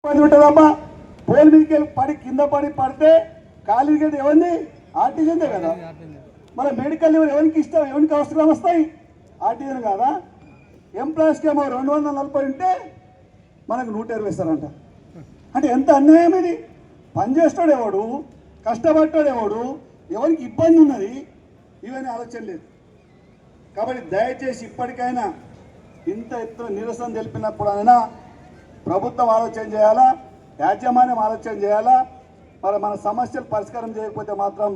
ఉంటుందమ్మా. పోల్ మీదకి వెళ్ళి పడి కింద పడితే ఖాళీ గడ్డ ఎవరిని ఆర్టిజన్దే కదా. మన మెడికల్ ఎవరికి ఇష్టం, ఎవరికి అవసరం వస్తాయి, ఆర్టిజన్ కాదా. ఎంప్లాయీస్కి ఏమో 240 ఉంటే మనకు 120 ఇస్తారంట. అంటే ఎంత అన్యాయం ఇది. పనిచేస్తాడు ఎవడు, కష్టపడ్డాడు ఎవడు, ఎవరికి ఇబ్బంది ఉన్నది, ఇవన్నీ ఆలోచన లేదు. కాబట్టి దయచేసి ఇప్పటికైనా ఇంత ఎత్తున నిరసన తెలిపినప్పుడు అయినా ప్రభుత్వం ఆలోచన చేయాలా, యాజమాన్యం ఆలోచన చేయాలా. మరి మన సమస్యలు పరిష్కారం చేయకపోతే మాత్రం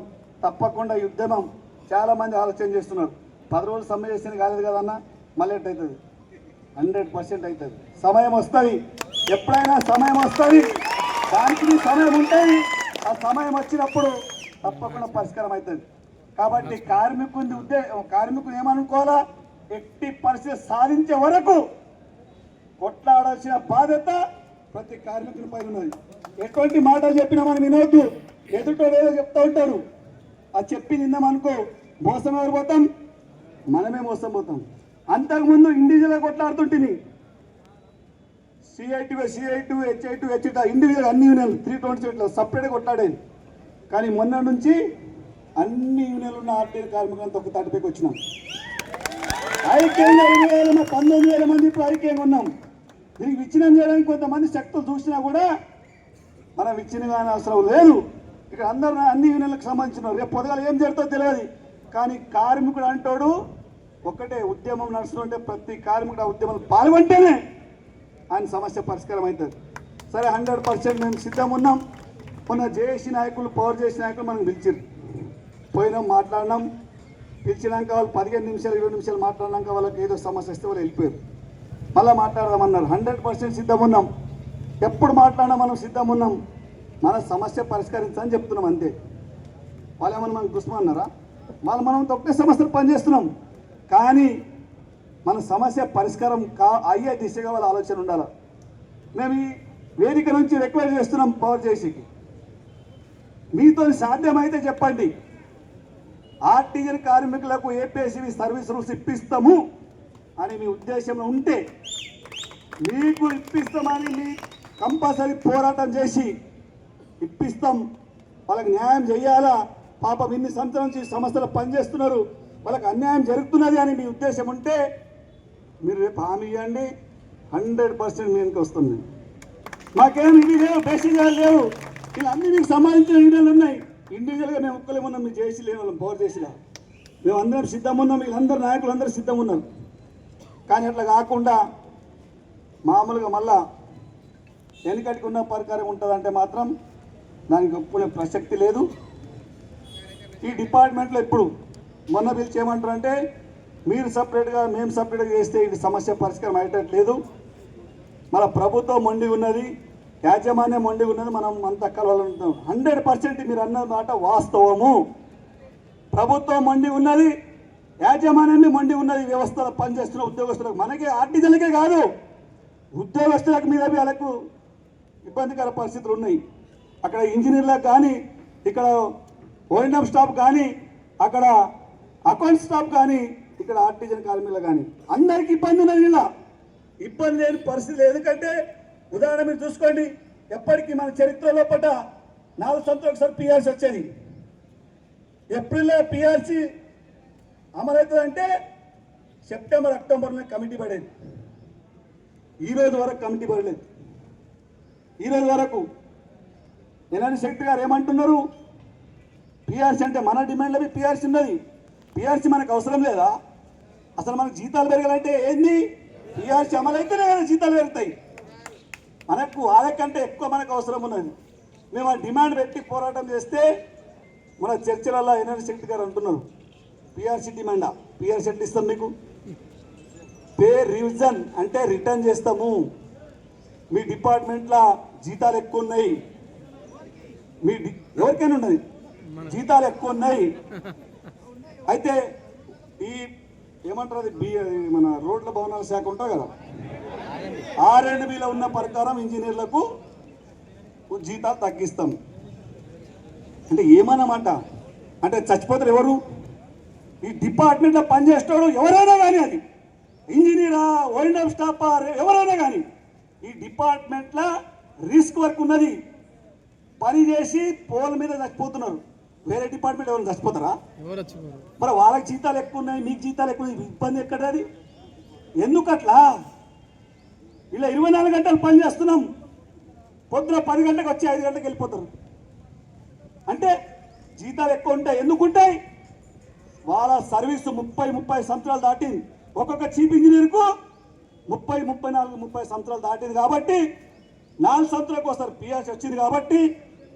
తప్పకుండా ఈ ఉద్యమం చాలామంది ఆలోచన చేస్తున్నారు. 10 రోజులు సమ్మె చేసిన కాలేదు కదన్నా, మళ్ళీ ఎట్టవుతుంది, 100% అవుతుంది. సమయం వస్తుంది, ఎప్పుడైనా సమయం వస్తుంది, దానికి సమయం ఉంటుంది. ఆ సమయం వచ్చినప్పుడు తప్పకుండా పరిష్కారం అవుతుంది. కాబట్టి కార్మికుని ఏమనుకోవాలా, ఎట్టి పరిస్థితి సాధించే వరకు కొట్లాడాల్సిన బాధ్యత ప్రతి కార్మికుని పైన ఉన్నది. ఎటువంటి మాటలు చెప్పినా మనం వినవద్దు. ఎదుటోడు ఏదో చెప్తూ ఉంటారు, అది చెప్పి నిన్నామనుకో మోసం ఎవరు పోతాం, మనమే మోసం పోతాం. అంతకుముందు ఇండివిజువల్గా కొట్లాడుతుంటుంది, CIT, HIT ఇండివిజువల్ అన్ని యూనియన్లు 327 సపరేట్గా కొట్లాడేది. కానీ మొన్న నుంచి అన్ని యూనియన్లు ఉన్న ఆర్టీఐ కార్మికులంతా ఒక తాటిపైకి వచ్చినాం. ఐక్యంగా 19,000 మంది ఇప్పుడు ఐక్యంగా ఉన్నాం. దీనికి విచ్ఛిన్నం చేయడానికి కొంతమంది శక్తులు చూసినా కూడా మనం విచ్ఛిన్నం కానీ అవసరం లేదు. ఇక్కడ అందరూ అన్ని యూనియన్లకు సంబంధించిన రేపు పొదగాలు ఏం జరుగుతుందో తెలియదు. కానీ కార్మికుడు అంటాడు ఒక్కటే, ఉద్యమం నడుస్తుంటే ప్రతి కార్మికుడు ఆ ఉద్యమంలో పాల్గొంటేనే ఆయన సమస్య పరిష్కారం అవుతుంది. సరే 100% మేము సిద్ధం ఉన్నాం. మొన్న జేఏసీ నాయకులు, పవర్ జేఏసీ నాయకులు మనం పిలిచారు, పోయినాం, మాట్లాడినాం. పిలిచినాక వాళ్ళు 15 నిమిషాలు 20 నిమిషాలు మాట్లాడినాక వాళ్ళకి ఏదో సమస్య వస్తే వాళ్ళు వెళ్ళిపోయారు. మళ్ళీ మాట్లాడదామన్నారు. 100% సిద్ధం ఉన్నాం. ఎప్పుడు మాట్లాడినా మనం సిద్ధం ఉన్నాం. మన సమస్య పరిష్కరించాలని చెప్తున్నాం అంతే. వాళ్ళు ఏమన్నా మనకు దుష్మన్నారా? మనం ఒకటే సమస్యలు పనిచేస్తున్నాం. కానీ మన సమస్య పరిష్కారం అయ్యే దిశగా వాళ్ళ ఆలోచన ఉండాలి. మేము ఈ వేదిక నుంచి రిక్వెస్ట్ చేస్తున్నాం పవర్ జేసీకి, మీతో సాధ్యమైతే చెప్పండి, ఆర్టీజన్ కార్మికులకు ఏపీఎస్సీ సర్వీస్ రూల్స్ ఇప్పిస్తాము అని మీ ఉద్దేశంలో ఉంటే మీకు ఇప్పిస్తామని మీ కంపల్సరీ పోరాటం చేసి ఇప్పిస్తాం. వాళ్ళకి న్యాయం చేయాలా. పాపం ఇన్ని సంవత్సరాల నుంచి సమస్యలు పనిచేస్తున్నారు, వాళ్ళకి అన్యాయం జరుగుతున్నది అని మీ ఉద్దేశం ఉంటే మీరు రేపు హామీ ఇవ్వండి. 100% మీ వెనక వస్తుంది. మాకేం ఇవి లేవు, బేసిక్ లేవు. వీళ్ళన్నీ మీకు సంబంధించిన యూనియన్లు ఉన్నాయి. ఇండివిజువల్గా మేము ఒక్కలేమున్నాం, మీ జేసీ లేని వాళ్ళం, పవర్ జేసీలా మేము అందరం సిద్ధం ఉన్నాం. వీళ్ళందరూ నాయకులు అందరూ సిద్ధం ఉన్నారు. కానీ అట్లా కాకుండా మామూలుగా మళ్ళా వెనుకటికి ఉన్న ప్రకారం ఉంటుందంటే మాత్రం దానికి ఒప్పుకునే ప్రసక్తి లేదు. ఈ డిపార్ట్మెంట్లో ఇప్పుడు మొన్న పిలిచి ఏమంటారంటే, మీరు సపరేట్గా మేము సపరేట్గా చేస్తే ఇది సమస్య పరిష్కారం అయ్యేటట్లేదు. మన ప్రభుత్వం మొండి ఉన్నది, యాజమాన్యం మొండి ఉన్నది, మనం అంత కలవాలంటున్నాం. 100% మీరు అన్న మాట వాస్తవము. ప్రభుత్వం మొండి ఉన్నది, యాజమాన్యం మొండి ఉన్నది. వ్యవస్థలో పనిచేస్తున్న ఉద్యోగస్తులకు, మనకి ఆర్టిజన్లకే కాదు, ఉద్యోగస్తులకు మీద వాళ్ళకు ఇబ్బందికర పరిస్థితులు ఉన్నాయి. అక్కడ ఇంజనీర్లకు కానీ, ఇక్కడ ఓఎన్ఎం స్టాఫ్ కానీ, అక్కడ అకౌంట్ స్టాఫ్ కానీ, ఇక్కడ ఆర్టిజన్ కార్మికులు కానీ అందరికీ ఇబ్బంది ఉన్నది. ఇలా ఇబ్బంది లేని పరిస్థితి. ఎందుకంటే ఉదాహరణ మీరు చూసుకోండి, ఎప్పటికీ మన చరిత్రలో పట్ట 4 సంవత్సరాలకు ఒకసారి పిఆర్సీ వచ్చేది. ఏప్రిల్లో పిఆర్సీ అమలవుతుందంటే సెప్టెంబర్ అక్టోబర్లో కమిటీ పడేది. ఈ రోజు వరకు కమిటీ పడలేదు. ఈ రోజు వరకు ఎన్ఎన్ సెక్రటరీ గారు ఏమంటున్నారు, పిఆర్సీ అంటే మన డిమాండ్లవి పిఆర్సీ ఉన్నది. పిఆర్సీ మనకు అవసరం లేదా? అసలు మనకు జీతాలు పెరగాలంటే ఏంది, పిఆర్సీ అమలైతేనే కదా జీతాలు పెరుగుతాయి. మనకు వాళ్ళకంటే ఎక్కువ మనకు అవసరం ఉన్నది. మేము ఆ డిమాండ్ పెట్టి పోరాటం చేస్తే మన చర్చలలో ఎన్ఎన్ సెక్రటరీ గారు అంటున్నారు, పిఆర్సీ డిమాండా, పిఆర్సీ ఎట్లా ఇస్తాం మీకు, పే రివిజన్ అంటే రిటర్న్ చేస్తాము. మీ డిపార్ట్మెంట్లో జీతాలు ఎక్కువ ఉన్నాయి, మీ ఎవరికైనా ఉన్నది, జీతాలు ఎక్కువ ఉన్నాయి. అయితే ఈ ఏమంటారు అది మన రోడ్ల భవనాల శాఖ ఉంటుంది కదా, R&Bలో ఉన్న ప్రకారం ఇంజనీర్లకు జీతాలు తగ్గిస్తాం అంటే ఏమన్నమాట? అంటే చచ్చిపోతారు ఎవరు? ఈ డిపార్ట్మెంట్లో పనిచేసేవాడు ఎవరైనా కానీ, అది ఇంజనీరా, ఓఎన్ఎం స్టాఫ్ ఎవరైనా కానీ, ఈ డిపార్ట్మెంట్లో రిస్క్ వర్క్ ఉన్నది. పని చేసి పోల మీద చచ్చిపోతున్నారు. వేరే డిపార్ట్మెంట్ ఎవరు చచ్చిపోతారా? మరి వాళ్ళకి జీతాలు ఎక్కువ ఉన్నాయి, మీకు జీతాలు ఎక్కువ ఉన్నాయి, ఇబ్బంది ఎక్కడ? అది ఎందుకట్లా? ఇలా 24 గంటలు పని చేస్తున్నాం, పొద్దున 10 గంటలకు వచ్చి 5 గంటలకు వెళ్ళిపోతారు. అంటే జీతాలు ఎక్కువ ఉంటాయి. ఎందుకుంటాయి? వాళ్ళ సర్వీసు 30 సంవత్సరాలు దాటింది. ఒక్కొక్క చీఫ్ ఇంజనీర్కు 30 సంవత్సరాలు దాటింది కాబట్టి 4 సంవత్సరాలకు ఒకసారి పిఆర్సీ వచ్చింది కాబట్టి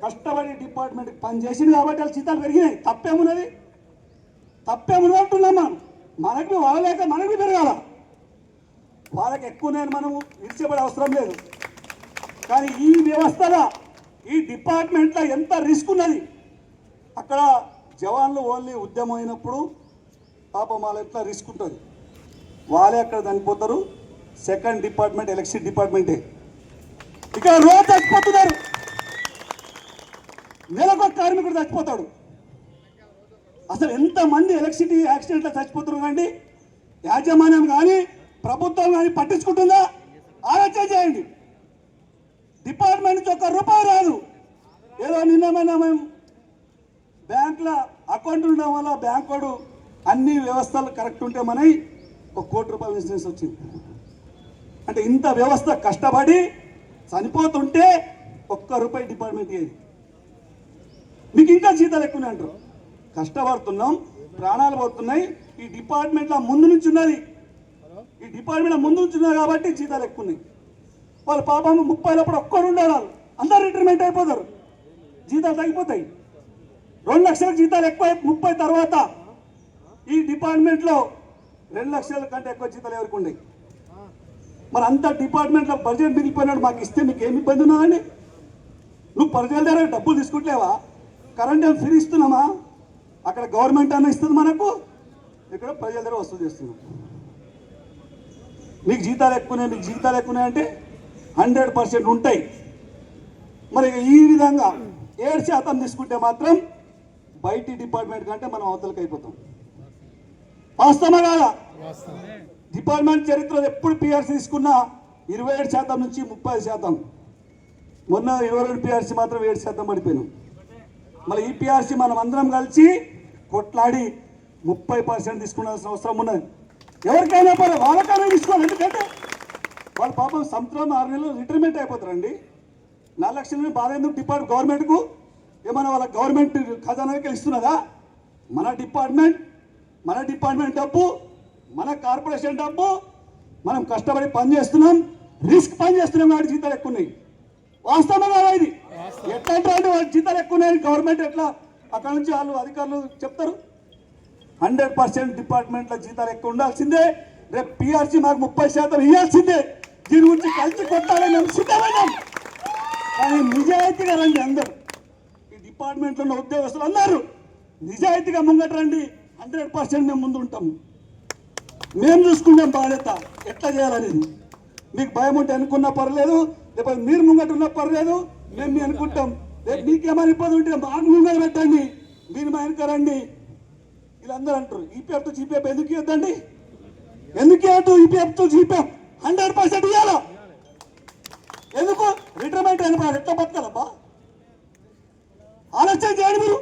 కష్టపడి డిపార్ట్మెంట్కి పని చేసింది కాబట్టి వాళ్ళ జీతాలు పెరిగినాయి. తప్పేమున్నది? తప్పేమున్నది అంటున్నాం. మనకి వాళ్ళలేక మనకి పెరగాల. వాళ్ళకి ఎక్కువనే మనం ఇచ్చేపడే అవసరం లేదు. కానీ ఈ వ్యవస్థలో ఈ డిపార్ట్మెంట్లో ఎంత రిస్క్ ఉన్నది. అక్కడ జవాన్లు ఓన్లీ ఉద్యమం అయినప్పుడు పాపం వాళ్ళ ఎట్లా రిస్క్ ఉంటుంది. వాళ్ళే అక్కడ చనిపోతారు. సెకండ్ డిపార్ట్మెంట్ ఎలక్ట్రిసిటీ డిపార్ట్మెంటే. ఇక్కడ రోజు చచ్చిపోతున్నారు. నెలకు కార్మికుడు చచ్చిపోతాడు. అసలు ఎంతమంది ఎలక్ట్రిసిటీ యాక్సిడెంట్లో చచ్చిపోతున్నారు అండి? యాజమాన్యం కానీ ప్రభుత్వం కానీ పట్టించుకుంటుందా? ఆలోచన చేయండి. డిపార్ట్మెంట్ నుంచి ₹1 రాదు. ఏదో నిన్న మేము బ్యాంకులో అకౌంట్ ఉండడం వల్ల బ్యాంక్ వాడు అన్ని వ్యవస్థలు కరెక్ట్ ఉంటే మనకి ₹1 ఇన్సూరెన్స్ వచ్చింది. అంటే ఇంత వ్యవస్థ కష్టపడి చనిపోతుంటే ₹1 డిపార్ట్మెంట్ ఏది? మీకు ఇంకా జీతాలు ఎక్కువనే అంటారు. కష్టపడుతున్నాం, ప్రాణాలు పోతున్నాయి. ఈ డిపార్ట్మెంట్లో ముందు నుంచి ఉన్నది. ఈ డిపార్ట్మెంట్లో ముందు నుంచి ఉన్నది కాబట్టి జీతాలు ఎక్కువ ఉన్నాయి. వాళ్ళు పాపం 30 ఒక్కడు ఉండాలి. అందరు రిటైర్మెంట్ అయిపోతారు, జీతాలు తగ్గిపోతాయి. 2 లక్షల జీతాలు ఎక్కువ. 30 తర్వాత ఈ డిపార్ట్మెంట్లో 2 లక్షల కంటే ఎక్కువ జీతాలు ఎవరికి ఉన్నాయి? మరి అంత డిపార్ట్మెంట్లో బడ్జెట్ మిగిలిపోయినాడు. మాకు ఇస్తే మీకు ఏమి ఇబ్బంది ఉన్నదండి? నువ్వు ప్రజల దగ్గర డబ్బులు తీసుకుంటలేవా? కరెంట్ ఏమి ఫ్రీ ఇస్తున్నామా? అక్కడ గవర్నమెంట్ అన్న ఇస్తుంది మనకు, ఇక్కడ ప్రజల దగ్గర వసూలు చేస్తున్నాం. మీకు జీతాలు ఎక్కువనే, మీకు జీతాలు ఎక్కువనే అంటే 100% ఉంటాయి. మరి ఈ విధంగా 7% తీసుకుంటే మాత్రం బయటి డిపార్ట్మెంట్ కంటే మనం అవతలకి అయిపోతాం. వాస్తవమా కాదా? డిపార్ట్మెంట్ చరిత్రలో ఎప్పుడు పిఆర్సీ తీసుకున్నా 27% నుంచి 30%. మొన్న 22 పిఆర్సీ మాత్రం 7% పడిపోయినాం. మళ్ళీ ఈ పిఆర్సీ మనం అందరం కలిసి కొట్లాడి 30% తీసుకున్నాల్సిన అవసరం ఉన్నది. ఎవరికైనా పర్లేదు, వాళ్ళకైనా తీసుకోవాలి. ఎందుకంటే వాళ్ళ పాపం సంవత్సరం 6 నెలలు రిటైర్మెంట్ అయిపోతారండి. 4 లక్షల బాధ ఎందుకు గవర్నమెంట్కు? ఏమైనా వాళ్ళ గవర్నమెంట్ ఖజానాకి ఇస్తున్నదా? మన డిపార్ట్మెంట్ డబ్బు, మన కార్పొరేషన్ డబ్బు, మనం కష్టపడి పని చేస్తున్నాం, రిస్క్ పని చేస్తున్నాం కాబట్టి జీతాలు ఎక్కువ ఉన్నాయి. వాస్తవం కాదా ఇది? ఎట్లా అంటే వాళ్ళ జీతాలు ఎక్కువ ఉన్నాయి గవర్నమెంట్ ఎట్లా అక్కడ నుంచి వాళ్ళు అధికారులు చెప్తారు? 100% డిపార్ట్మెంట్లో జీతాలు ఎక్కువ ఉండాల్సిందే. రేపు పిఆర్సీ మాకు 30% ఇవ్వాల్సిందే. దీని గురించి కలిసి కొట్టాలని మేము సిద్ధమైనాం. కానీ నిజాయితీగా రండి అందరూ. ఈ డిపార్ట్మెంట్లో ఉన్న ఉద్యోగస్తులు అందరూ నిజాయితీగా ముంగట రండి. 100% మేము ముందు ఉంటాము. మేము చూసుకుంటాం బాధ్యత ఎట్లా చేయాలనేది. మీకు భయం ఉంటే అనుకున్నా పర్లేదు, లేకపోతే మీరు ముంగట ఉన్నా పర్లేదు, మేము అనుకుంటాం. రేపు మీకేమైనా ఇబ్బంది ఉంటే మాకు ముంగట పెట్టండి, మీరు మా వెనక రండి. వీళ్ళందరూ అంటారు ఈపీఎఫ్ తో జీపీఎఫ్ ఎందుకు ఇవ్వద్దండి? ఎందుకు ఇవ్వద్దు? ఈపీఎఫ్ తో జీపీఎఫ్ 100% ఇవ్వాలా? ఎందుకు? రిటైర్మెంట్ అయిన ఎట్లా బతకాలబ్బా? ఆలోచన చేయండి మీరు.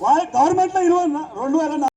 వాళ్ళ గవర్నమెంట్లో 2004